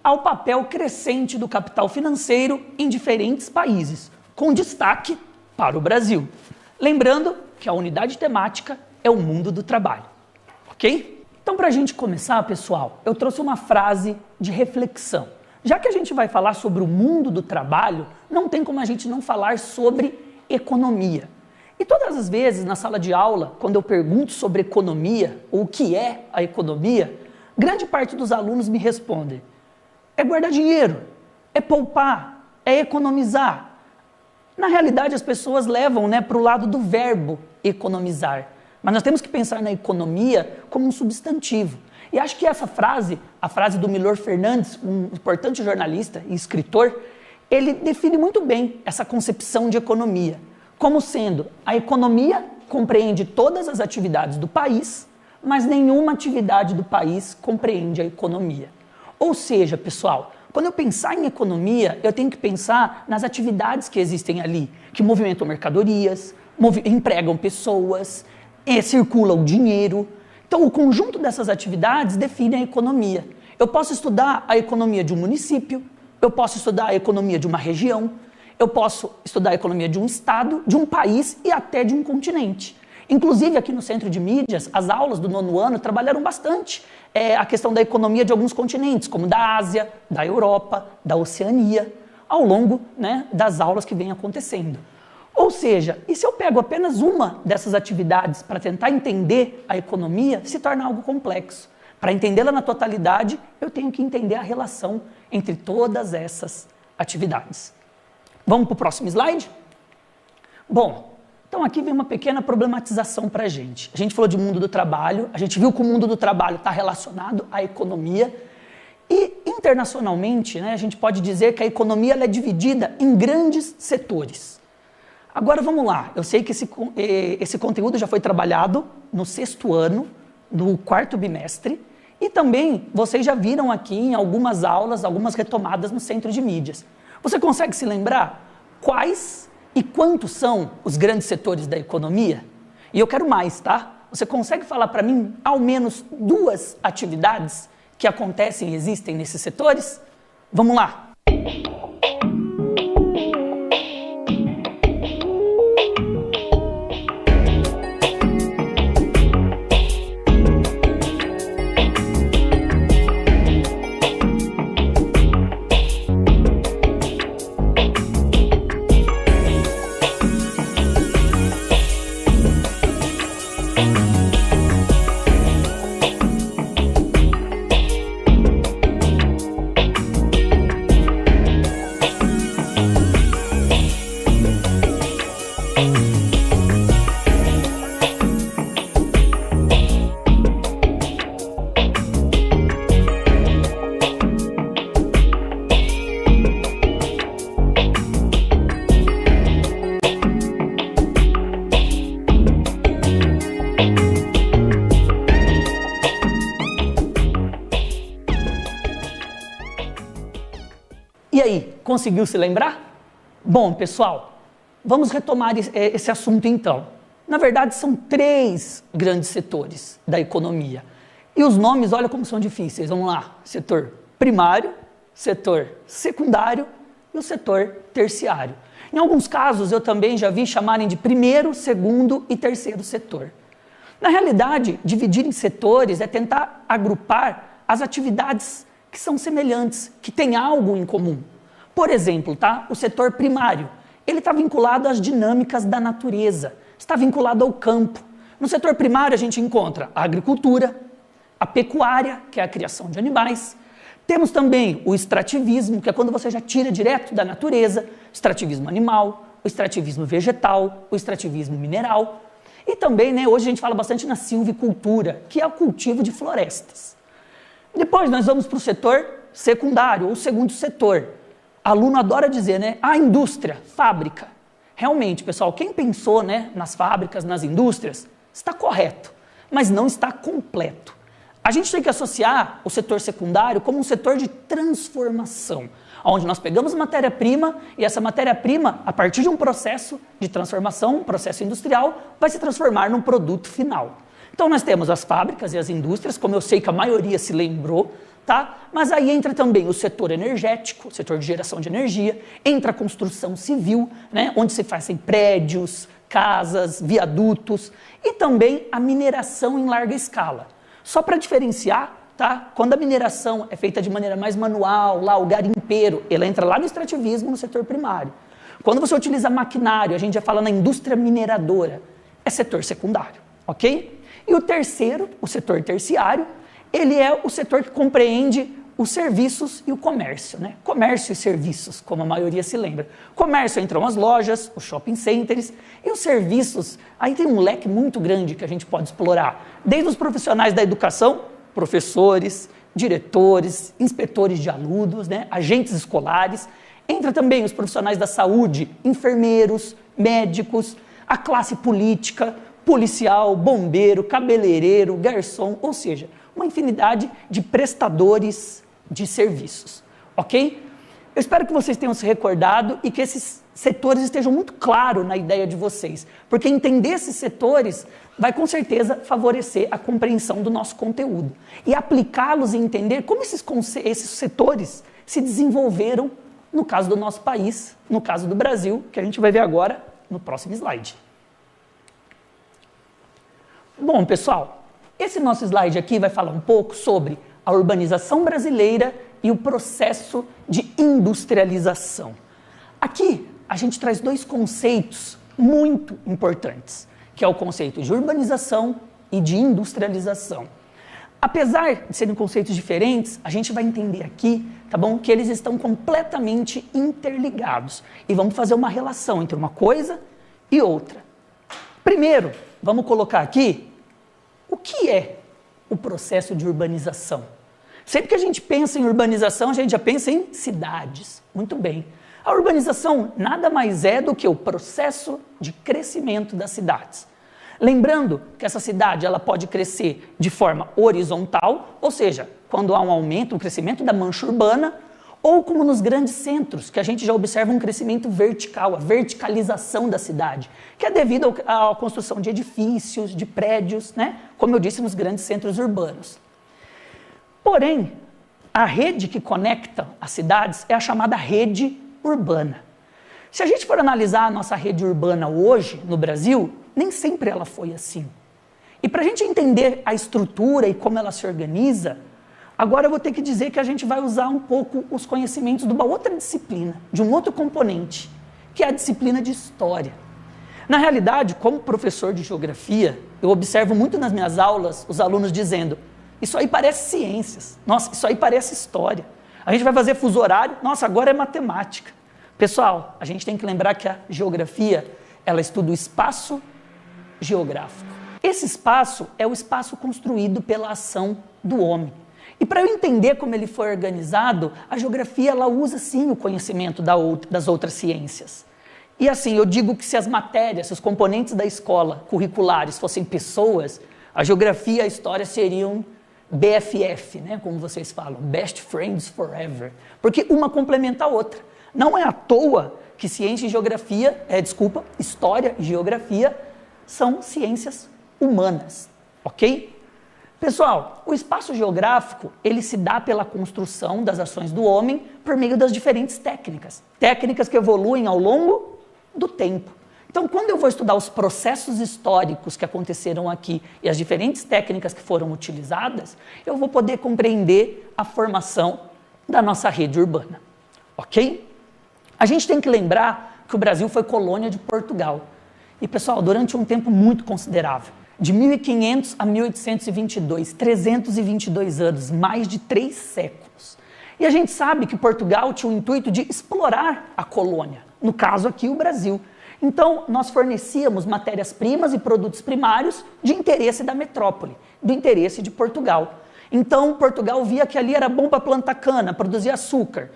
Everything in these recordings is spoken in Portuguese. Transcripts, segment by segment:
ao papel crescente do capital financeiro em diferentes países, com destaque para o Brasil. Lembrando que a unidade temática é o mundo do trabalho, ok? Então, para a gente começar, pessoal, eu trouxe uma frase de reflexão. Já que a gente vai falar sobre o mundo do trabalho, não tem como a gente não falar sobre economia. E todas as vezes na sala de aula, quando eu pergunto sobre economia, ou o que é a economia, grande parte dos alunos me respondem: é guardar dinheiro, é poupar, é economizar. Na realidade, as pessoas levam para o lado do verbo economizar. Mas nós temos que pensar na economia como um substantivo. E acho que essa frase, a frase do Milor Fernandes, um importante jornalista e escritor, ele define muito bem essa concepção de economia, como sendo a economia compreende todas as atividades do país, mas nenhuma atividade do país compreende a economia. Ou seja, pessoal, quando eu pensar em economia, eu tenho que pensar nas atividades que existem ali, que movimentam mercadorias, empregam pessoas, circula o dinheiro. Então, o conjunto dessas atividades define a economia. Eu posso estudar a economia de um município, eu posso estudar a economia de uma região, eu posso estudar a economia de um estado, de um país e até de um continente. Inclusive, aqui no Centro de Mídias, as aulas do 9º ano trabalharam bastante a questão da economia de alguns continentes, como da Ásia, da Europa, da Oceania, ao longo das aulas que vêm acontecendo. Ou seja, e se eu pego apenas uma dessas atividades para tentar entender a economia, se torna algo complexo. Para entendê-la na totalidade, eu tenho que entender a relação entre todas essas atividades. Vamos para o próximo slide? Bom, então aqui vem uma pequena problematização para a gente. A gente falou de mundo do trabalho, a gente viu que o mundo do trabalho está relacionado à economia e internacionalmente, a gente pode dizer que a economia ela é dividida em grandes setores. Agora vamos lá, eu sei que esse conteúdo já foi trabalhado no 6º ano, no 4º bimestre, e também vocês já viram aqui em algumas aulas, algumas retomadas no Centro de Mídias. Você consegue se lembrar quais e quantos são os grandes setores da economia? E eu quero mais, tá? Você consegue falar para mim ao menos 2 atividades que acontecem e existem nesses setores? Vamos lá! E aí, conseguiu se lembrar? Bom, pessoal, vamos retomar esse assunto então. Na verdade, são 3 grandes setores da economia. E os nomes, olha como são difíceis. Vamos lá. Setor primário, setor secundário e o setor terciário. Em alguns casos, eu também já vi chamarem de primeiro, segundo e terceiro setor. Na realidade, dividir em setores é tentar agrupar as atividades que são semelhantes, que têm algo em comum. Por exemplo, o setor primário, ele está vinculado às dinâmicas da natureza, está vinculado ao campo. No setor primário a gente encontra a agricultura, a pecuária, que é a criação de animais. Temos também o extrativismo, que é quando você já tira direto da natureza, extrativismo animal, o extrativismo vegetal, o extrativismo mineral. E também, hoje a gente fala bastante na silvicultura, que é o cultivo de florestas. Depois nós vamos para o setor secundário, ou segundo setor. Aluno adora dizer, a indústria, fábrica. Realmente, pessoal, quem pensou nas fábricas, nas indústrias, está correto, mas não está completo. A gente tem que associar o setor secundário como um setor de transformação, onde nós pegamos matéria-prima e essa matéria-prima, a partir de um processo de transformação, um processo industrial, vai se transformar num produto final. Então nós temos as fábricas e as indústrias, como eu sei que a maioria se lembrou tá? Mas aí entra também o setor energético, o setor de geração de energia, entra a construção civil, né? Onde se fazem prédios, casas, viadutos, e também a mineração em larga escala. Só para diferenciar, tá? Quando a mineração é feita de maneira mais manual, lá o garimpeiro, ela entra lá no extrativismo, no setor primário. Quando você utiliza maquinário, a gente já fala na indústria mineradora, é setor secundário, ok? E o terceiro, o setor terciário, ele é o setor que compreende os serviços e o comércio, né? Comércio e serviços, como a maioria se lembra. Comércio entram as lojas, os shopping centers, e os serviços, aí tem um leque muito grande que a gente pode explorar, desde os profissionais da educação, professores, diretores, inspetores de alunos, né? Agentes escolares, entra também os profissionais da saúde, enfermeiros, médicos, a classe política, policial, bombeiro, cabeleireiro, garçom, ou seja, uma infinidade de prestadores de serviços, ok? Eu espero que vocês tenham se recordado e que esses setores estejam muito claros na ideia de vocês, porque entender esses setores vai com certeza favorecer a compreensão do nosso conteúdo e aplicá-los e entender como esses setores se desenvolveram no caso do nosso país, no caso do Brasil, que a gente vai ver agora no próximo slide. Bom, pessoal, esse nosso slide aqui vai falar um pouco sobre a urbanização brasileira e o processo de industrialização. Aqui, a gente traz dois conceitos muito importantes, que é o conceito de urbanização e de industrialização. Apesar de serem conceitos diferentes, a gente vai entender aqui, tá bom, que eles estão completamente interligados. E vamos fazer uma relação entre uma coisa e outra. Primeiro, vamos colocar aqui o que é o processo de urbanização. Sempre que a gente pensa em urbanização, a gente já pensa em cidades. Muito bem. A urbanização nada mais é do que o processo de crescimento das cidades. Lembrando que essa cidade ela pode crescer de forma horizontal, ou seja, quando há um aumento, um crescimento da mancha urbana, ou como nos grandes centros, que a gente já observa um crescimento vertical, a verticalização da cidade, que é devido à construção de edifícios, de prédios, né? Como eu disse, nos grandes centros urbanos. Porém, a rede que conecta as cidades é a chamada rede urbana. Se a gente for analisar a nossa rede urbana hoje, no Brasil, nem sempre ela foi assim. E para a gente entender a estrutura e como ela se organiza, agora eu vou ter que dizer que a gente vai usar um pouco os conhecimentos de uma outra disciplina, de um outro componente, que é a disciplina de história. Na realidade, como professor de geografia, eu observo muito nas minhas aulas os alunos dizendo: isso aí parece ciências, nossa, isso aí parece história. A gente vai fazer fuso horário, nossa, agora é matemática. Pessoal, a gente tem que lembrar que a geografia, ela estuda o espaço geográfico. Esse espaço é o espaço construído pela ação do homem. E para eu entender como ele foi organizado, a geografia ela usa sim o conhecimento das outras ciências. E assim, eu digo que se as matérias, se os componentes da escola curriculares fossem pessoas, a geografia e a história seriam BFF, né, como vocês falam, Best Friends Forever, porque uma complementa a outra. Não é à toa que ciência e geografia, história e geografia são ciências humanas, ok? Pessoal, o espaço geográfico, ele se dá pela construção das ações do homem por meio das diferentes técnicas. Técnicas que evoluem ao longo do tempo. Então, quando eu vou estudar os processos históricos que aconteceram aqui e as diferentes técnicas que foram utilizadas, eu vou poder compreender a formação da nossa rede urbana, ok? A gente tem que lembrar que o Brasil foi colônia de Portugal. E, pessoal, durante um tempo muito considerável, de 1500 a 1822, 322 anos, mais de 3 séculos. E a gente sabe que Portugal tinha o intuito de explorar a colônia, no caso aqui o Brasil. Então, nós fornecíamos matérias-primas e produtos primários de interesse da metrópole, do interesse de Portugal. Então, Portugal via que ali era bom para plantar cana, produzir açúcar,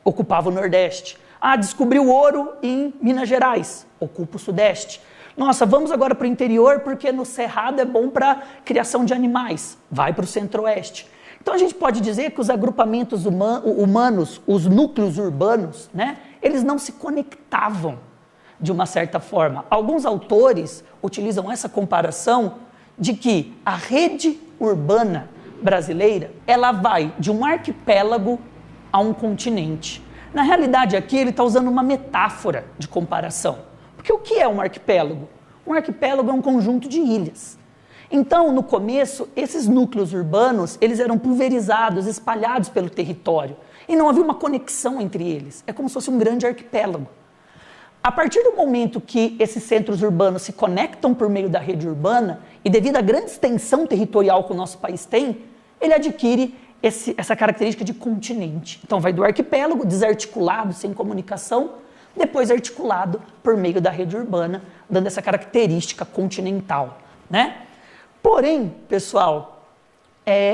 ocupava o Nordeste. Ah, descobriu ouro em Minas Gerais, ocupa o Sudeste. Nossa, vamos agora para o interior porque no Cerrado é bom para criação de animais, vai para o Centro-Oeste. Então a gente pode dizer que os agrupamentos humanos, os núcleos urbanos, né, eles não se conectavam de uma certa forma. Alguns autores utilizam essa comparação de que a rede urbana brasileira, ela vai de um arquipélago a um continente. Na realidade, aqui ele está usando uma metáfora de comparação. Porque o que é um arquipélago? Um arquipélago é um conjunto de ilhas. Então, no começo, esses núcleos urbanos, eles eram pulverizados, espalhados pelo território. E não havia uma conexão entre eles. É como se fosse um grande arquipélago. A partir do momento que esses centros urbanos se conectam por meio da rede urbana, e devido à grande extensão territorial que o nosso país tem, ele adquire essa característica de continente. Então vai do arquipélago, desarticulado, sem comunicação, depois articulado por meio da rede urbana, dando essa característica continental, né? Porém, pessoal,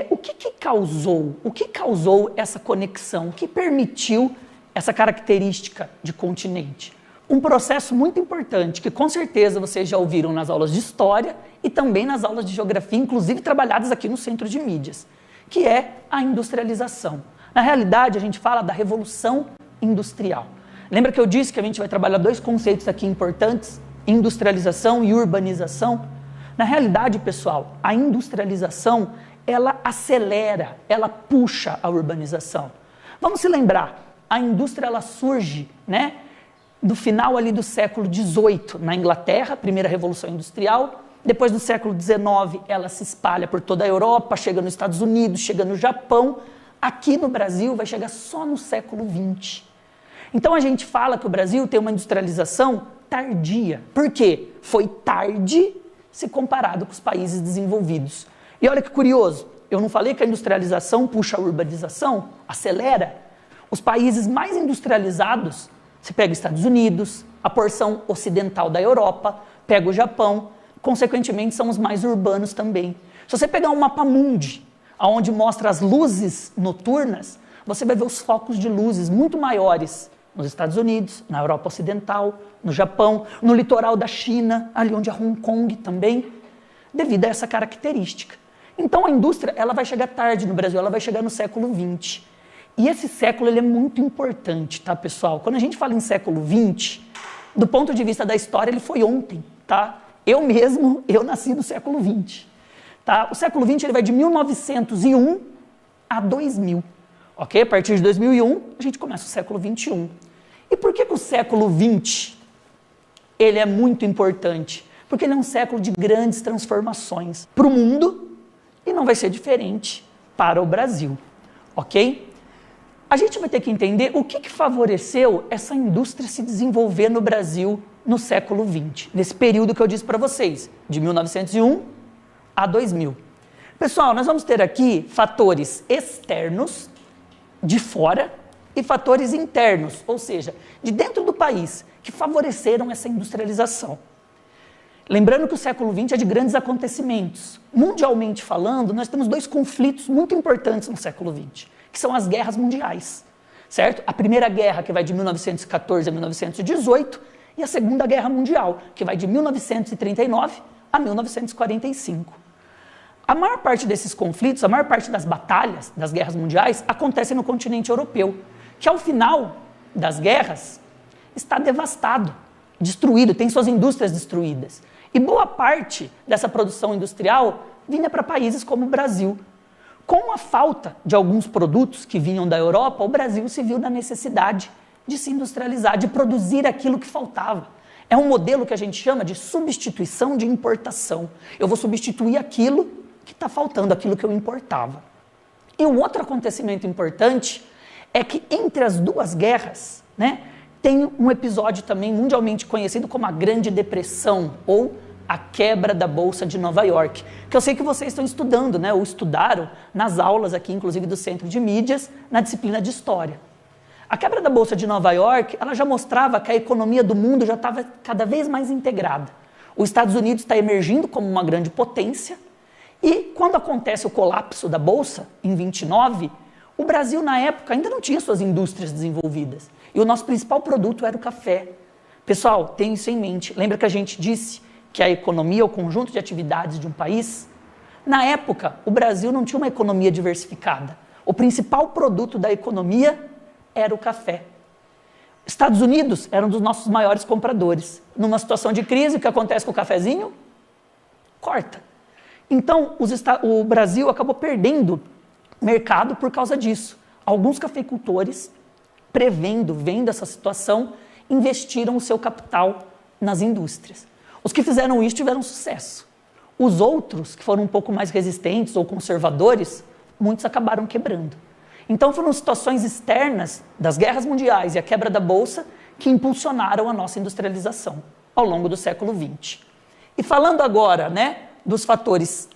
o que causou essa conexão? O que permitiu essa característica de continente? Um processo muito importante, que com certeza vocês já ouviram nas aulas de História e também nas aulas de Geografia, inclusive trabalhadas aqui no Centro de Mídias, que é a industrialização. Na realidade, a gente fala da Revolução Industrial. Lembra que eu disse que a gente vai trabalhar dois conceitos aqui importantes, industrialização e urbanização? Na realidade, pessoal, a industrialização, ela acelera, ela puxa a urbanização. Vamos se lembrar, a indústria ela surge, né, do final ali do século XVIII, na Inglaterra, primeira Revolução Industrial. Depois do século XIX, ela se espalha por toda a Europa, chega nos Estados Unidos, chega no Japão. Aqui no Brasil vai chegar só no século XX. Então a gente fala que o Brasil tem uma industrialização tardia. Por quê? Foi tarde se comparado com os países desenvolvidos. E olha que curioso, eu não falei que a industrialização puxa a urbanização, acelera? Os países mais industrializados, você pega os Estados Unidos, a porção ocidental da Europa, pega o Japão, consequentemente são os mais urbanos também. Se você pegar um mapa mundi, onde mostra as luzes noturnas, você vai ver os focos de luzes muito maiores nos Estados Unidos, na Europa Ocidental, no Japão, no litoral da China, ali onde é Hong Kong também, devido a essa característica. Então a indústria ela vai chegar tarde no Brasil, ela vai chegar no século XX. E esse século ele é muito importante, tá, pessoal? Quando a gente fala em século XX, do ponto de vista da história, ele foi ontem, tá? Eu nasci no século XX. Tá? O século XX ele vai de 1901 a 2000. Ok? A partir de 2001, a gente começa o século XXI. E por que o século XX ele é muito importante? Porque ele é um século de grandes transformações para o mundo e não vai ser diferente para o Brasil. Ok? A gente vai ter que entender o que favoreceu essa indústria se desenvolver no Brasil no século XX, nesse período que eu disse para vocês, de 1901 a 2000. Pessoal, nós vamos ter aqui fatores externos, de fora, e fatores internos, ou seja, de dentro do país, que favoreceram essa industrialização. Lembrando que o século XX é de grandes acontecimentos. Mundialmente falando, nós temos dois conflitos muito importantes no século XX, que são as guerras mundiais, certo? A Primeira Guerra, que vai de 1914 a 1918, e a Segunda Guerra Mundial, que vai de 1939 a 1945. A maior parte desses conflitos, a maior parte das batalhas, das guerras mundiais, acontecem no continente europeu, que ao final das guerras está devastado, destruído, tem suas indústrias destruídas. E boa parte dessa produção industrial vinha para países como o Brasil. Com a falta de alguns produtos que vinham da Europa, o Brasil se viu na necessidade de se industrializar, de produzir aquilo que faltava. É um modelo que a gente chama de substituição de importação. Eu vou substituir aquilo que está faltando, aquilo que eu importava. E um outro acontecimento importante é que entre as duas guerras, né, tem um episódio também mundialmente conhecido como a Grande Depressão, ou a quebra da Bolsa de Nova York, que eu sei que vocês estão estudando, né, ou estudaram nas aulas aqui, inclusive do Centro de Mídias, na disciplina de História. A quebra da Bolsa de Nova York, ela já mostrava que a economia do mundo já estava cada vez mais integrada. Os Estados Unidos está emergindo como uma grande potência, e quando acontece o colapso da Bolsa, em 29, o Brasil, na época, ainda não tinha suas indústrias desenvolvidas. E o nosso principal produto era o café. Pessoal, tenha isso em mente. Lembra que a gente disse que a economia é o conjunto de atividades de um país? Na época, o Brasil não tinha uma economia diversificada. O principal produto da economia era o café. Estados Unidos era um dos nossos maiores compradores. Numa situação de crise, o que acontece com o cafezinho? Corta. Então, o Brasil acabou perdendo mercado por causa disso. Alguns cafeicultores, vendo essa situação, investiram o seu capital nas indústrias. Os que fizeram isso tiveram sucesso. Os outros, que foram um pouco mais resistentes ou conservadores, muitos acabaram quebrando. Então foram situações externas das guerras mundiais e a quebra da Bolsa que impulsionaram a nossa industrialização ao longo do século XX. E falando agora, dos fatores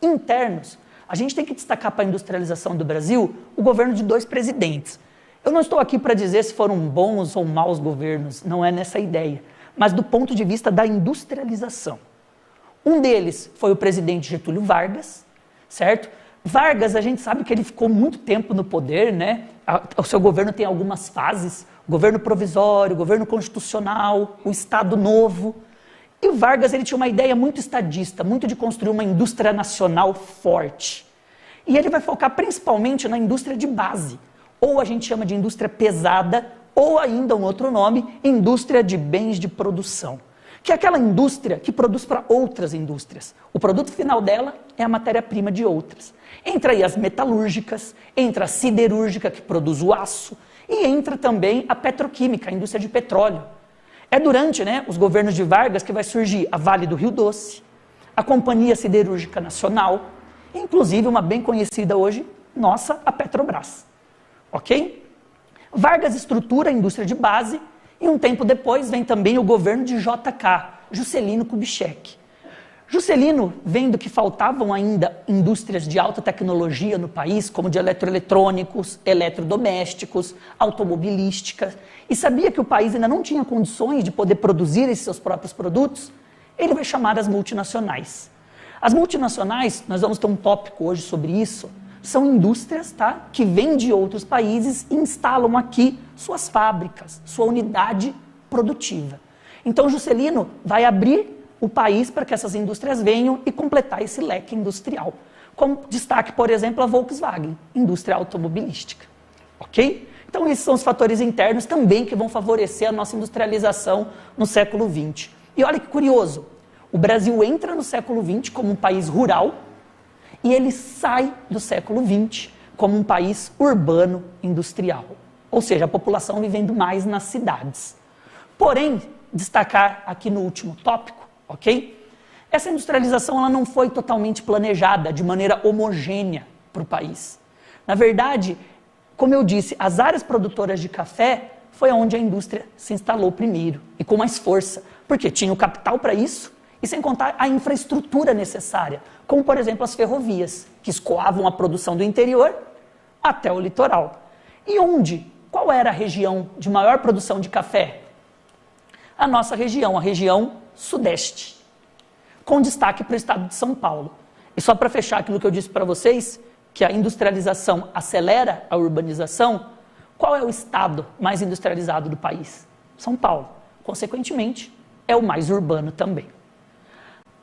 internos, a gente tem que destacar para a industrialização do Brasil o governo de 2 presidentes. Eu não estou aqui para dizer se foram bons ou maus governos, não é nessa ideia, mas do ponto de vista da industrialização. Um deles foi o presidente Getúlio Vargas, certo? Vargas, a gente sabe que ele ficou muito tempo no poder, O seu governo tem algumas fases, governo provisório, governo constitucional, o Estado Novo. E o Vargas, ele tinha uma ideia muito estadista, muito de construir uma indústria nacional forte. E ele vai focar principalmente na indústria de base, ou a gente chama de indústria pesada, ou ainda um outro nome, indústria de bens de produção, que é aquela indústria que produz para outras indústrias. O produto final dela é a matéria-prima de outras. Entra aí as metalúrgicas, entra a siderúrgica, que produz o aço, e entra também a petroquímica, a indústria de petróleo. É durante os governos de Vargas que vai surgir a Vale do Rio Doce, a Companhia Siderúrgica Nacional, inclusive uma bem conhecida hoje, nossa, a Petrobras. Ok? Vargas estrutura a indústria de base e um tempo depois vem também o governo de JK, Juscelino Kubitschek. Juscelino, vendo que faltavam ainda indústrias de alta tecnologia no país, como de eletroeletrônicos, eletrodomésticos, automobilística, e sabia que o país ainda não tinha condições de poder produzir esses seus próprios produtos, ele vai chamar as multinacionais. As multinacionais, nós vamos ter um tópico hoje sobre isso, são indústrias que vêm de outros países e instalam aqui suas fábricas, sua unidade produtiva. Então Juscelino vai abrir o país para que essas indústrias venham e completar esse leque industrial. Como destaque, por exemplo, a Volkswagen, indústria automobilística. Ok? Então esses são os fatores internos também que vão favorecer a nossa industrialização no século XX. E olha que curioso, o Brasil entra no século XX como um país rural e ele sai do século XX como um país urbano industrial. Ou seja, a população vivendo mais nas cidades. Porém, destacar aqui no último tópico, ok? Essa industrialização ela não foi totalmente planejada de maneira homogênea para o país. Na verdade, como eu disse, as áreas produtoras de café foi onde a indústria se instalou primeiro e com mais força, porque tinha o capital para isso e sem contar a infraestrutura necessária, como por exemplo as ferrovias, que escoavam a produção do interior até o litoral. E onde? Qual era a região de maior produção de café? A nossa região, a região sudeste, com destaque para o estado de São Paulo. E só para fechar aquilo que eu disse para vocês, que a industrialização acelera a urbanização, qual é o estado mais industrializado do país? São Paulo. Consequentemente, é o mais urbano também.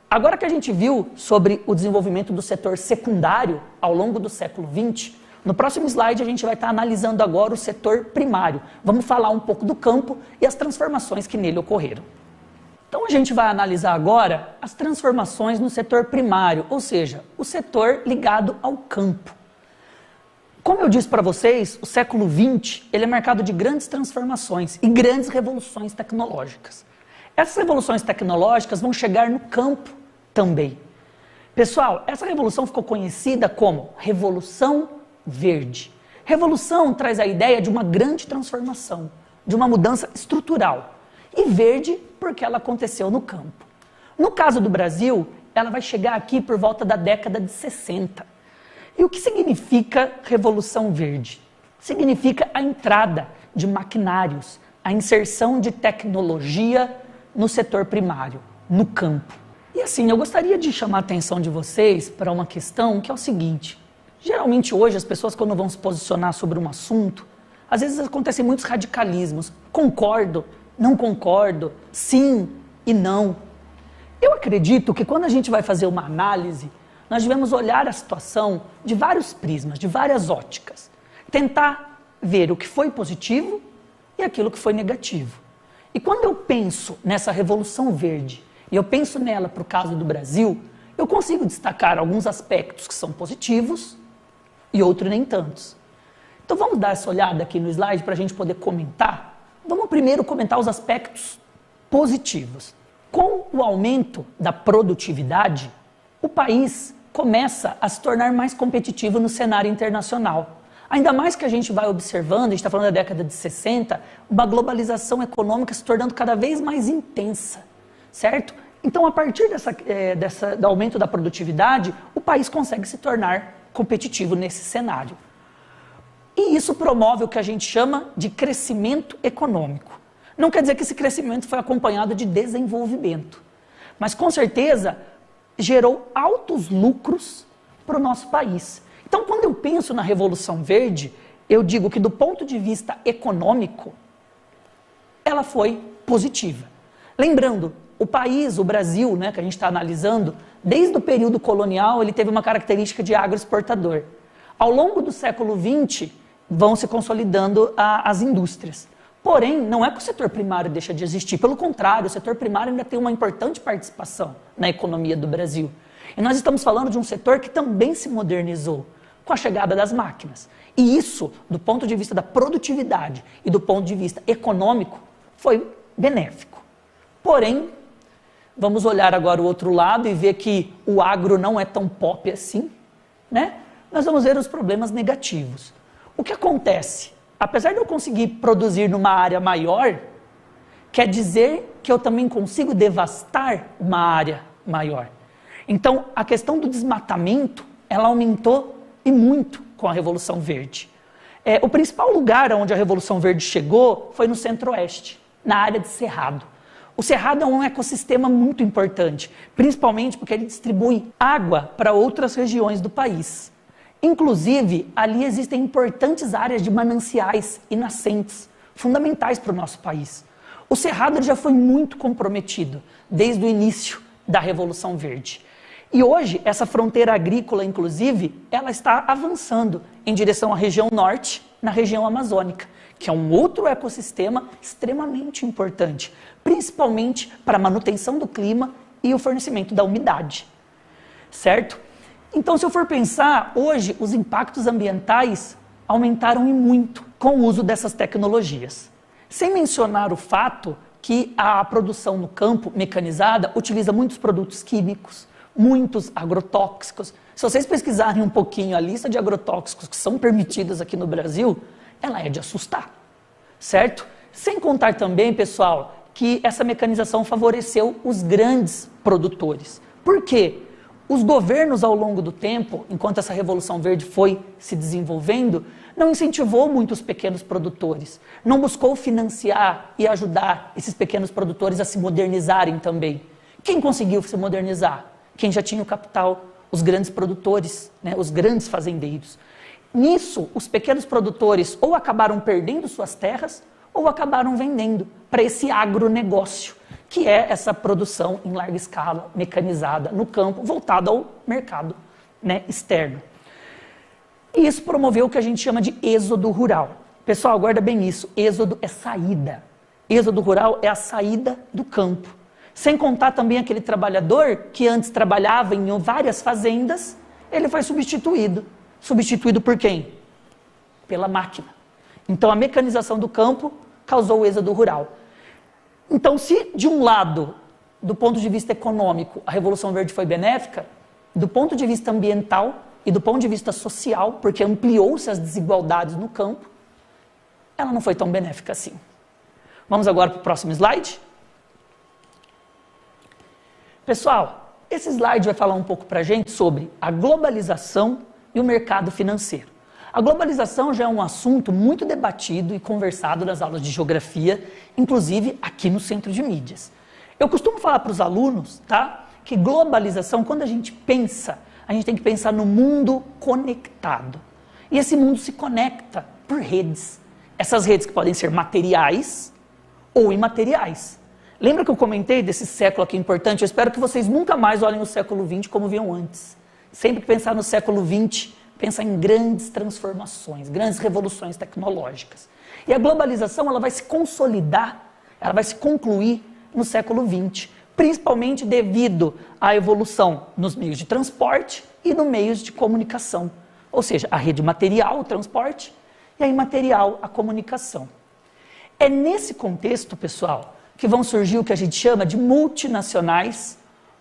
Agora que a gente viu sobre o desenvolvimento do setor secundário ao longo do século XX, no próximo slide a gente vai estar analisando agora o setor primário. Vamos falar um pouco do campo e as transformações que nele ocorreram. Então a gente vai analisar agora as transformações no setor primário, ou seja, o setor ligado ao campo. Como eu disse para vocês, o século XX ele é marcado de grandes transformações e grandes revoluções tecnológicas. Essas revoluções tecnológicas vão chegar no campo também. Pessoal, essa revolução ficou conhecida como Revolução Verde. Revolução traz a ideia de uma grande transformação, de uma mudança estrutural. E verde porque ela aconteceu no campo. No caso do Brasil, ela vai chegar aqui por volta da década de 60. E o que significa Revolução Verde? Significa a entrada de maquinários, a inserção de tecnologia no setor primário, no campo. E assim, eu gostaria de chamar a atenção de vocês para uma questão que é o seguinte. Geralmente hoje as pessoas quando vão se posicionar sobre um assunto, às vezes acontecem muitos radicalismos. Concordo, não concordo, sim e não. Eu acredito que quando a gente vai fazer uma análise, nós devemos olhar a situação de vários prismas, de várias óticas. Tentar ver o que foi positivo e aquilo que foi negativo. E quando eu penso nessa Revolução Verde, e eu penso nela para o caso do Brasil, eu consigo destacar alguns aspectos que são positivos e outros nem tantos. Então vamos dar essa olhada aqui no slide para a gente poder comentar. Vamos primeiro comentar os aspectos positivos. Com o aumento da produtividade, o país começa a se tornar mais competitivo no cenário internacional. Ainda mais que a gente vai observando, a gente está falando da década de 60, uma globalização econômica se tornando cada vez mais intensa, certo? Então, a partir do aumento da produtividade, o país consegue se tornar competitivo nesse cenário. E isso promove o que a gente chama de crescimento econômico. Não quer dizer que esse crescimento foi acompanhado de desenvolvimento, mas com certeza gerou altos lucros para o nosso país. Então, quando eu penso na Revolução Verde, eu digo que do ponto de vista econômico, ela foi positiva. Lembrando, o país, o Brasil, né, que a gente está analisando, desde o período colonial, ele teve uma característica de agroexportador. Ao longo do século XX, vão se consolidando as indústrias. Porém, não é que o setor primário deixa de existir. Pelo contrário, o setor primário ainda tem uma importante participação na economia do Brasil. E nós estamos falando de um setor que também se modernizou com a chegada das máquinas. E isso, do ponto de vista da produtividade e do ponto de vista econômico, foi benéfico. Porém, vamos olhar agora o outro lado e ver que o agro não é tão pop assim, né? Nós vamos ver os problemas negativos. O que acontece? Apesar de eu conseguir produzir numa área maior, quer dizer que eu também consigo devastar uma área maior. Então, a questão do desmatamento, ela aumentou e muito com a Revolução Verde. O principal lugar onde a Revolução Verde chegou foi no Centro-Oeste, na área de Cerrado. O Cerrado é um ecossistema muito importante, principalmente porque ele distribui água para outras regiões do país. Inclusive, ali existem importantes áreas de mananciais e nascentes, fundamentais para o nosso país. O Cerrado já foi muito comprometido desde o início da Revolução Verde. E hoje, essa fronteira agrícola, inclusive, ela está avançando em direção à região norte, na região amazônica, que é um outro ecossistema extremamente importante, principalmente para a manutenção do clima e o fornecimento da umidade, certo? Então, se eu for pensar, hoje os impactos ambientais aumentaram e muito com o uso dessas tecnologias. Sem mencionar o fato que a produção no campo mecanizada utiliza muitos produtos químicos, muitos agrotóxicos. Se vocês pesquisarem um pouquinho a lista de agrotóxicos que são permitidos aqui no Brasil, ela é de assustar, certo? Sem contar também, pessoal, que essa mecanização favoreceu os grandes produtores. Por quê? Os governos, ao longo do tempo, enquanto essa Revolução Verde foi se desenvolvendo, não incentivou muito os pequenos produtores, não buscou financiar e ajudar esses pequenos produtores a se modernizarem também. Quem conseguiu se modernizar? Quem já tinha o capital, os grandes produtores, né, os grandes fazendeiros. Nisso, os pequenos produtores ou acabaram perdendo suas terras ou acabaram vendendo para esse agronegócio, que é essa produção em larga escala, mecanizada, no campo, voltada ao mercado, né, externo. E isso promoveu o que a gente chama de êxodo rural. Pessoal, guarda bem isso, êxodo é saída. Êxodo rural é a saída do campo. Sem contar também aquele trabalhador que antes trabalhava em várias fazendas, ele foi substituído. Substituído por quem? Pela máquina. Então a mecanização do campo causou o êxodo rural. Então, se de um lado, do ponto de vista econômico, a Revolução Verde foi benéfica, do ponto de vista ambiental e do ponto de vista social, porque ampliou-se as desigualdades no campo, ela não foi tão benéfica assim. Vamos agora para o próximo slide? Pessoal, esse slide vai falar um pouco para a gente sobre a globalização e o mercado financeiro. A globalização já é um assunto muito debatido e conversado nas aulas de geografia, inclusive aqui no Centro de Mídias. Eu costumo falar para os alunos, tá, que globalização, quando a gente pensa, a gente tem que pensar no mundo conectado. E esse mundo se conecta por redes. Essas redes que podem ser materiais ou imateriais. Lembra que eu comentei desse século aqui importante? Eu espero que vocês nunca mais olhem o século XX como viam antes. Sempre que pensar no século XX, pensa em grandes transformações, grandes revoluções tecnológicas. E a globalização ela vai se consolidar, ela vai se concluir no século XX, principalmente devido à evolução nos meios de transporte e nos meios de comunicação. Ou seja, a rede material, o transporte, e a imaterial, a comunicação. É nesse contexto, pessoal, que vão surgir o que a gente chama de multinacionais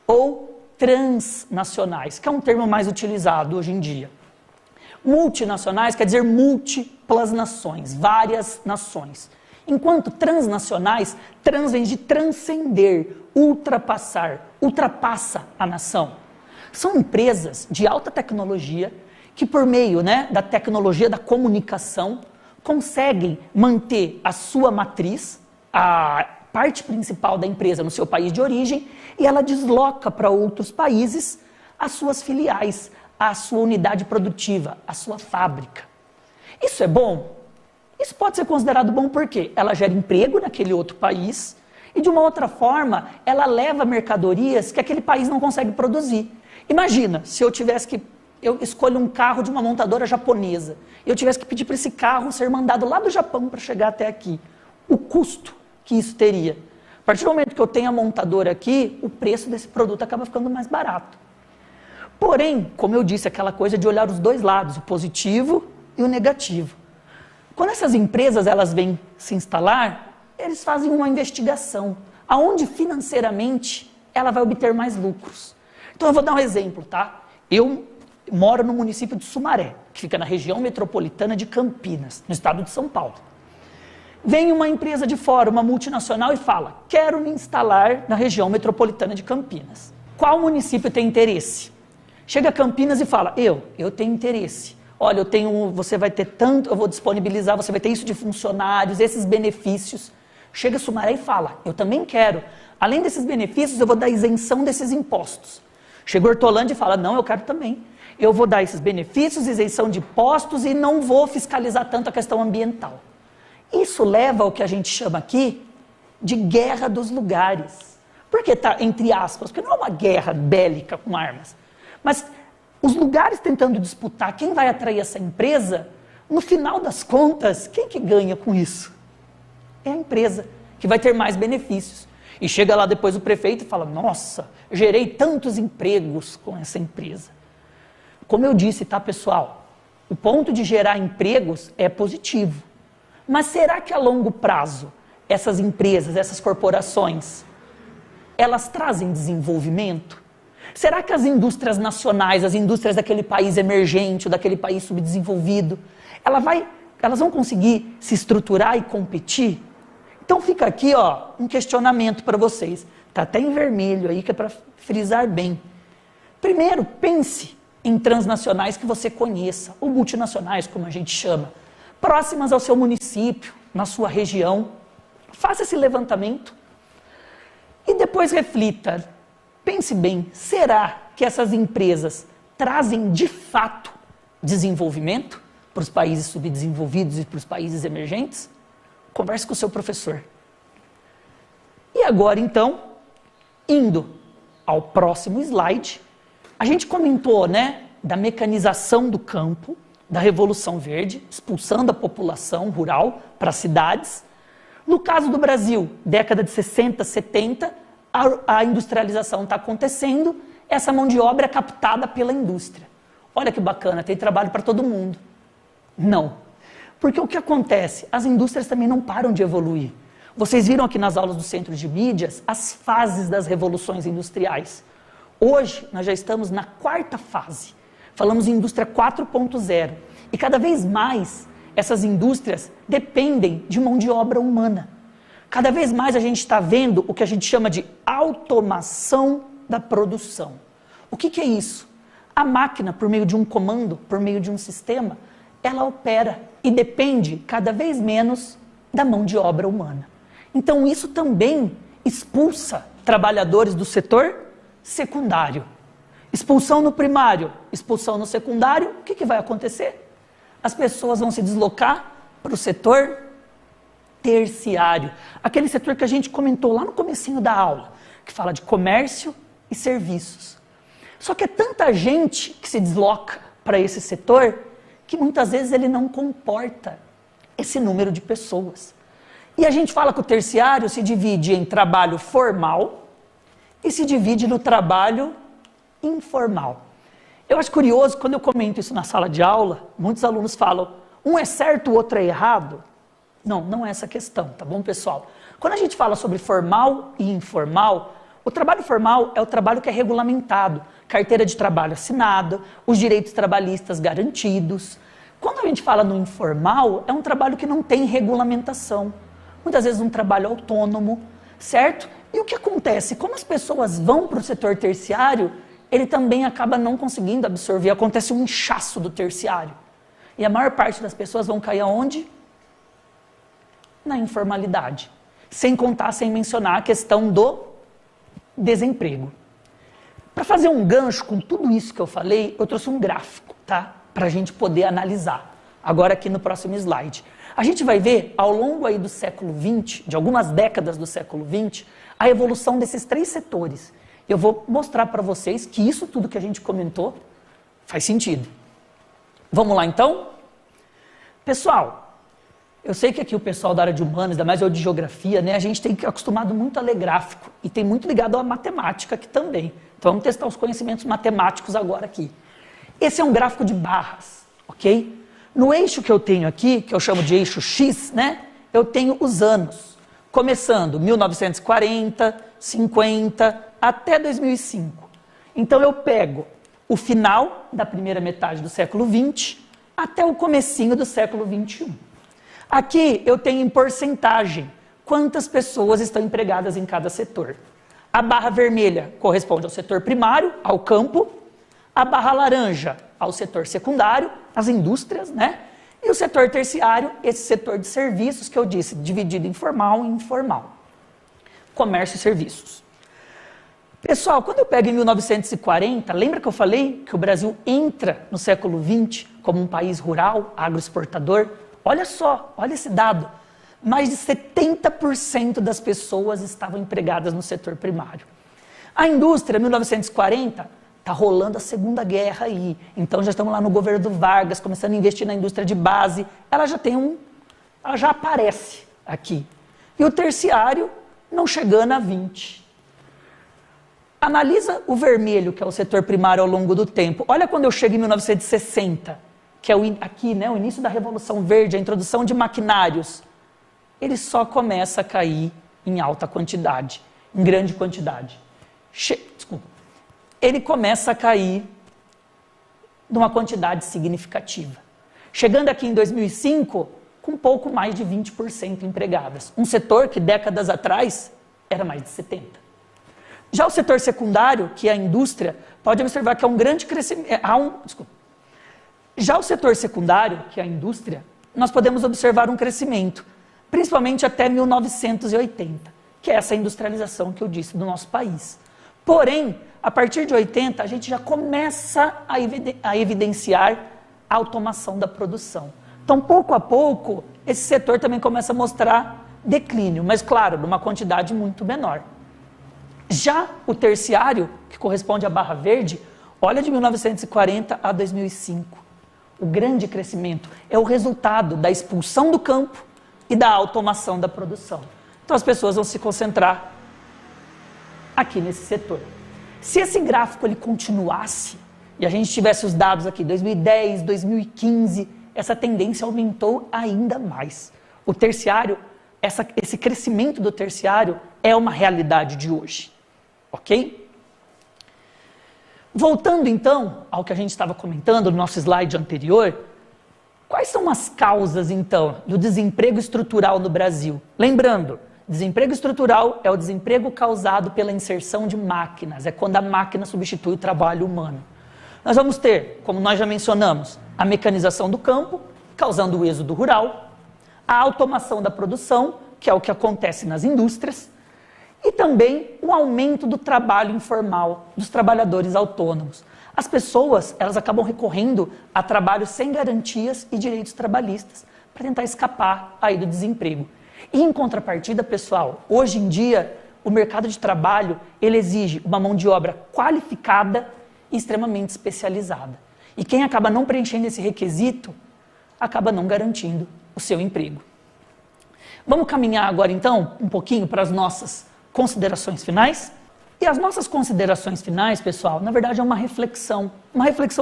ou transnacionais, que é um termo mais utilizado hoje em dia. Multinacionais quer dizer múltiplas nações, várias nações. Enquanto transnacionais, trans vem de transcender, ultrapassar, ultrapassa a nação. São empresas de alta tecnologia que por meio, da tecnologia da comunicação conseguem manter a sua matriz, a parte principal da empresa no seu país de origem, e ela desloca para outros países as suas filiais, a sua unidade produtiva, a sua fábrica. Isso é bom? Isso pode ser considerado bom porque ela gera emprego naquele outro país e, de uma outra forma, ela leva mercadorias que aquele país não consegue produzir. Imagina, se eu escolho um carro de uma montadora japonesa e eu tivesse que pedir para esse carro ser mandado lá do Japão para chegar até aqui. O custo que isso teria. A partir do momento que eu tenho a montadora aqui, o preço desse produto acaba ficando mais barato. Porém, como eu disse, aquela coisa de olhar os dois lados, o positivo e o negativo. Quando essas empresas elas vêm se instalar, eles fazem uma investigação, aonde financeiramente ela vai obter mais lucros. Então eu vou dar um exemplo, tá? Eu moro no município de Sumaré, que fica na região metropolitana de Campinas, no estado de São Paulo. Vem uma empresa de fora, uma multinacional, e fala: quero me instalar na região metropolitana de Campinas. Qual município tem interesse? Chega a Campinas e fala: eu tenho interesse. Olha, você vai ter tanto, eu vou disponibilizar, você vai ter isso de funcionários, esses benefícios. Chega a Sumaré e fala: eu também quero. Além desses benefícios, eu vou dar isenção desses impostos. Chega Hortolândia e fala: não, eu quero também. Eu vou dar esses benefícios, isenção de impostos e não vou fiscalizar tanto a questão ambiental. Isso leva ao que a gente chama aqui de guerra dos lugares. Por que está entre aspas? Porque não é uma guerra bélica com armas. Mas os lugares tentando disputar quem vai atrair essa empresa, no final das contas, quem que ganha com isso? É a empresa, que vai ter mais benefícios. E chega lá depois o prefeito e fala: nossa, gerei tantos empregos com essa empresa. Como eu disse, tá, pessoal? O ponto de gerar empregos é positivo. Mas será que a longo prazo, essas empresas, essas corporações, elas trazem desenvolvimento? Será que as indústrias nacionais, as indústrias daquele país emergente, ou daquele país subdesenvolvido, elas vão conseguir se estruturar e competir? Então fica aqui, um questionamento para vocês. Está até em vermelho aí, que é para frisar bem. Primeiro, pense em transnacionais que você conheça, ou multinacionais, como a gente chama, próximas ao seu município, na sua região. Faça esse levantamento e depois reflita. Pense bem, será que essas empresas trazem de fato desenvolvimento para os países subdesenvolvidos e para os países emergentes? Converse com o seu professor. E agora, então, indo ao próximo slide, a gente comentou, da mecanização do campo, da Revolução Verde, expulsando a população rural para as cidades. No caso do Brasil, década de 60, 70, a industrialização está acontecendo, essa mão de obra é captada pela indústria. Olha que bacana, tem trabalho para todo mundo. Não. Porque o que acontece? As indústrias também não param de evoluir. Vocês viram aqui nas aulas do Centro de Mídias as fases das revoluções industriais. Hoje, nós já estamos na 4ª fase. Falamos em indústria 4.0. E cada vez mais, essas indústrias dependem de mão de obra humana. Cada vez mais a gente está vendo o que a gente chama de automação da produção. O que é isso? A máquina, por meio de um comando, por meio de um sistema, ela opera e depende cada vez menos da mão de obra humana. Então isso também expulsa trabalhadores do setor secundário. Expulsão no primário, expulsão no secundário, o que vai acontecer? As pessoas vão se deslocar para o setor terciário, aquele setor que a gente comentou lá no comecinho da aula, que fala de comércio e serviços. Só que é tanta gente que se desloca para esse setor que muitas vezes ele não comporta esse número de pessoas. E a gente fala que o terciário se divide em trabalho formal e se divide no trabalho informal. Eu acho curioso, quando eu comento isso na sala de aula, muitos alunos falam, um é certo, o outro é errado. Não, não é essa a questão, tá bom, pessoal? Quando a gente fala sobre formal e informal, o trabalho formal é o trabalho que é regulamentado, carteira de trabalho assinada, os direitos trabalhistas garantidos. Quando a gente fala no informal, é um trabalho que não tem regulamentação. Muitas vezes um trabalho autônomo, certo? E o que acontece? Como as pessoas vão para o setor terciário, ele também acaba não conseguindo absorver. Acontece um inchaço do terciário. E a maior parte das pessoas vão cair aonde? Na informalidade. Sem contar, sem mencionar a questão do desemprego. Para fazer um gancho com tudo isso que eu falei, eu trouxe um gráfico, tá? Para a gente poder analisar. Agora aqui no próximo slide. A gente vai ver, ao longo aí do século XX, de algumas décadas do século XX, a evolução desses 3 setores. Eu vou mostrar para vocês que isso tudo que a gente comentou faz sentido. Vamos lá então? Pessoal, eu sei que aqui o pessoal da área de humanas, ainda mais eu de geografia, né, a gente tem acostumado muito a ler gráfico e tem muito ligado à matemática aqui também. Então vamos testar os conhecimentos matemáticos agora aqui. Esse é um gráfico de barras, ok? No eixo que eu tenho aqui, que eu chamo de eixo X, né, eu tenho os anos, começando 1940, 50, até 2005. Então eu pego o final da primeira metade do século XX até o comecinho do século XXI. Aqui eu tenho em porcentagem quantas pessoas estão empregadas em cada setor. A barra vermelha corresponde ao setor primário, ao campo. A barra laranja ao setor secundário, as indústrias, né? E o setor terciário, esse setor de serviços que eu disse, dividido em formal e informal. Comércio e serviços. Pessoal, quando eu pego em 1940, lembra que eu falei que o Brasil entra no século XX como um país rural, agroexportador? Olha só, olha esse dado. Mais de 70% das pessoas estavam empregadas no setor primário. A indústria, 1940, está rolando a Segunda Guerra aí. Então já estamos lá no governo do Vargas, começando a investir na indústria de base. Ela já aparece aqui. E o terciário não chegando a 20. Analisa o vermelho, que é o setor primário ao longo do tempo. Olha quando eu chego em 1960, que é aqui, né, o início da Revolução Verde, a introdução de maquinários. Ele só começa a cair em alta quantidade, em grande quantidade. Desculpa. Ele começa a cair numa quantidade significativa. Chegando aqui em 2005, com um pouco mais de 20% empregadas. Um setor que décadas atrás era mais de 70%. Já o setor secundário, que é a indústria, pode observar que há um grande crescimento. Já o setor secundário, que é a indústria, nós podemos observar um crescimento, principalmente até 1980, que é essa industrialização que eu disse do nosso país. Porém, a partir de 80, a gente já começa a evidenciar a automação da produção. Então, pouco a pouco, esse setor também começa a mostrar declínio, mas, claro, numa quantidade muito menor. Já o terciário, que corresponde à barra verde, olha de 1940 a 2005. O grande crescimento é o resultado da expulsão do campo e da automação da produção. Então, as pessoas vão se concentrar aqui nesse setor. Se esse gráfico ele continuasse, e a gente tivesse os dados aqui, 2010, 2015, essa tendência aumentou ainda mais. O terciário, esse crescimento do terciário é uma realidade de hoje, ok? Voltando então ao que a gente estava comentando no nosso slide anterior, quais são as causas então do desemprego estrutural no Brasil? Lembrando, desemprego estrutural é o desemprego causado pela inserção de máquinas, é quando a máquina substitui o trabalho humano. Nós vamos ter, como nós já mencionamos, a mecanização do campo, causando o êxodo rural, a automação da produção, que é o que acontece nas indústrias, e também o aumento do trabalho informal, dos trabalhadores autônomos. As pessoas, elas acabam recorrendo a trabalhos sem garantias e direitos trabalhistas para tentar escapar aí do desemprego. E em contrapartida, pessoal, hoje em dia, o mercado de trabalho, ele exige uma mão de obra qualificada e extremamente especializada. E quem acaba não preenchendo esse requisito, acaba não garantindo o seu emprego. Vamos caminhar agora, então, um pouquinho para as nossas considerações finais? E as nossas considerações finais, pessoal, na verdade é uma reflexão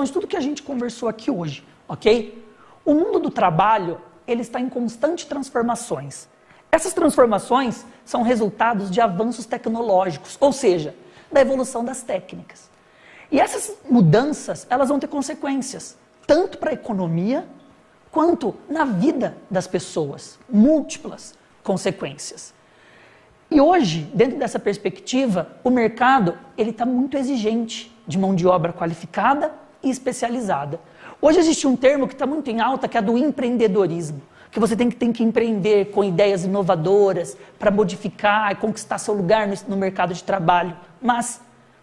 de tudo que a gente conversou aqui hoje, ok? O mundo do trabalho, ele está em constante transformações. Essas transformações são resultados de avanços tecnológicos, ou seja, da evolução das técnicas. E essas mudanças, elas vão ter consequências, tanto para a economia, quanto na vida das pessoas, múltiplas consequências. E hoje, dentro dessa perspectiva, o mercado está muito exigente de mão de obra qualificada e especializada. Hoje existe um termo que está muito em alta, que é do empreendedorismo, que você tem que empreender com ideias inovadoras para modificar e conquistar seu lugar no mercado de trabalho. Mas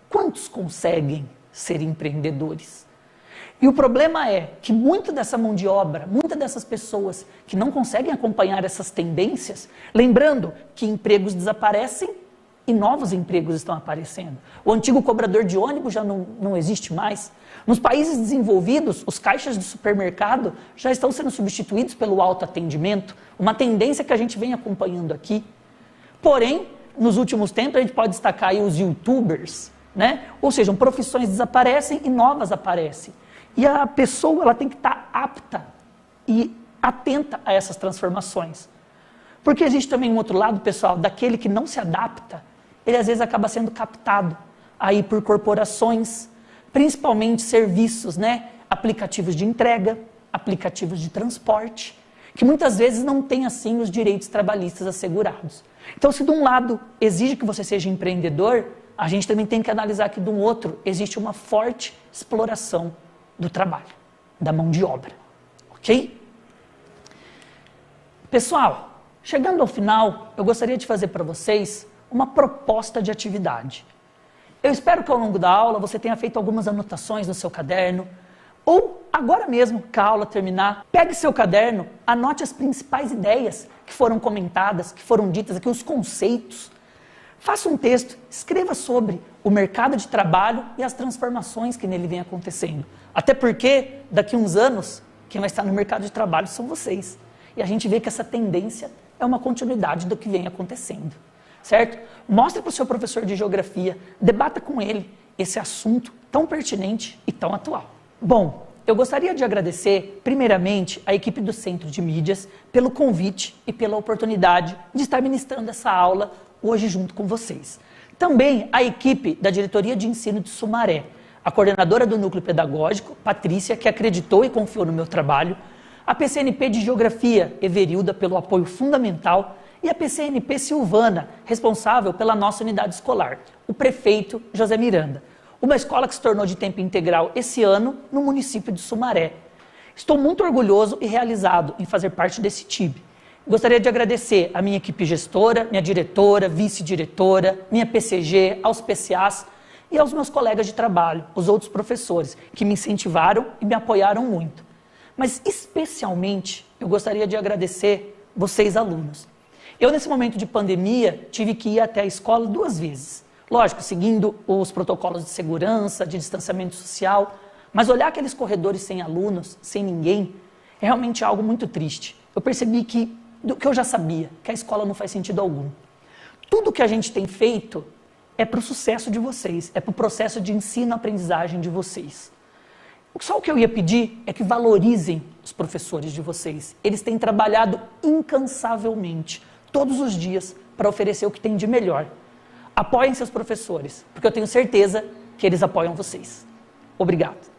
quantos conseguem ser empreendedores? E o problema é que muita dessa mão de obra, muitas dessas pessoas que não conseguem acompanhar essas tendências, lembrando que empregos desaparecem e novos empregos estão aparecendo. O antigo cobrador de ônibus já não existe mais. Nos países desenvolvidos, os caixas de supermercado já estão sendo substituídos pelo autoatendimento, uma tendência que a gente vem acompanhando aqui. Porém, nos últimos tempos, a gente pode destacar aí os youtubers, né? Ou seja, profissões desaparecem e novas aparecem. E a pessoa ela tem que estar apta e atenta a essas transformações. Porque existe também um outro lado, pessoal, daquele que não se adapta, ele às vezes acaba sendo captado aí por corporações, principalmente serviços, né? Aplicativos de entrega, aplicativos de transporte, que muitas vezes não têm assim os direitos trabalhistas assegurados. Então, se de um lado exige que você seja empreendedor, a gente também tem que analisar que de um outro existe uma forte exploração do trabalho, da mão de obra, ok? Pessoal, chegando ao final, eu gostaria de fazer para vocês uma proposta de atividade. Eu espero que ao longo da aula você tenha feito algumas anotações no seu caderno, ou agora mesmo, que a aula terminar, pegue seu caderno, anote as principais ideias que foram comentadas, que foram ditas aqui, os conceitos. Faça um texto, escreva sobre o mercado de trabalho e as transformações que nele vem acontecendo. Até porque, daqui a uns anos, quem vai estar no mercado de trabalho são vocês. E a gente vê que essa tendência é uma continuidade do que vem acontecendo. Certo? Mostre para o seu professor de geografia, debata com ele esse assunto tão pertinente e tão atual. Bom, eu gostaria de agradecer, primeiramente, a equipe do Centro de Mídias pelo convite e pela oportunidade de estar ministrando essa aula hoje junto com vocês. Também a equipe da Diretoria de Ensino de Sumaré, a coordenadora do Núcleo Pedagógico, Patrícia, que acreditou e confiou no meu trabalho, a PCNP de Geografia, Everilda, pelo apoio fundamental, e a PCNP Silvana, responsável pela nossa unidade escolar, o prefeito José Miranda. Uma escola que se tornou de tempo integral esse ano no município de Sumaré. Estou muito orgulhoso e realizado em fazer parte desse time. Gostaria de agradecer a minha equipe gestora, minha diretora, vice-diretora, minha PCG, aos PCAs e aos meus colegas de trabalho, os outros professores, que me incentivaram e me apoiaram muito. Mas, especialmente, eu gostaria de agradecer vocês, alunos. Eu, nesse momento de pandemia, tive que ir até a escola 2 vezes. Lógico, seguindo os protocolos de segurança, de distanciamento social, mas olhar aqueles corredores sem alunos, sem ninguém, é realmente algo muito triste. Eu percebi que eu já sabia, que a escola não faz sentido algum. Tudo que a gente tem feito é para o sucesso de vocês, é para o processo de ensino-aprendizagem de vocês. Só o que eu ia pedir é que valorizem os professores de vocês. Eles têm trabalhado incansavelmente, todos os dias, para oferecer o que tem de melhor. Apoiem seus professores, porque eu tenho certeza que eles apoiam vocês. Obrigado.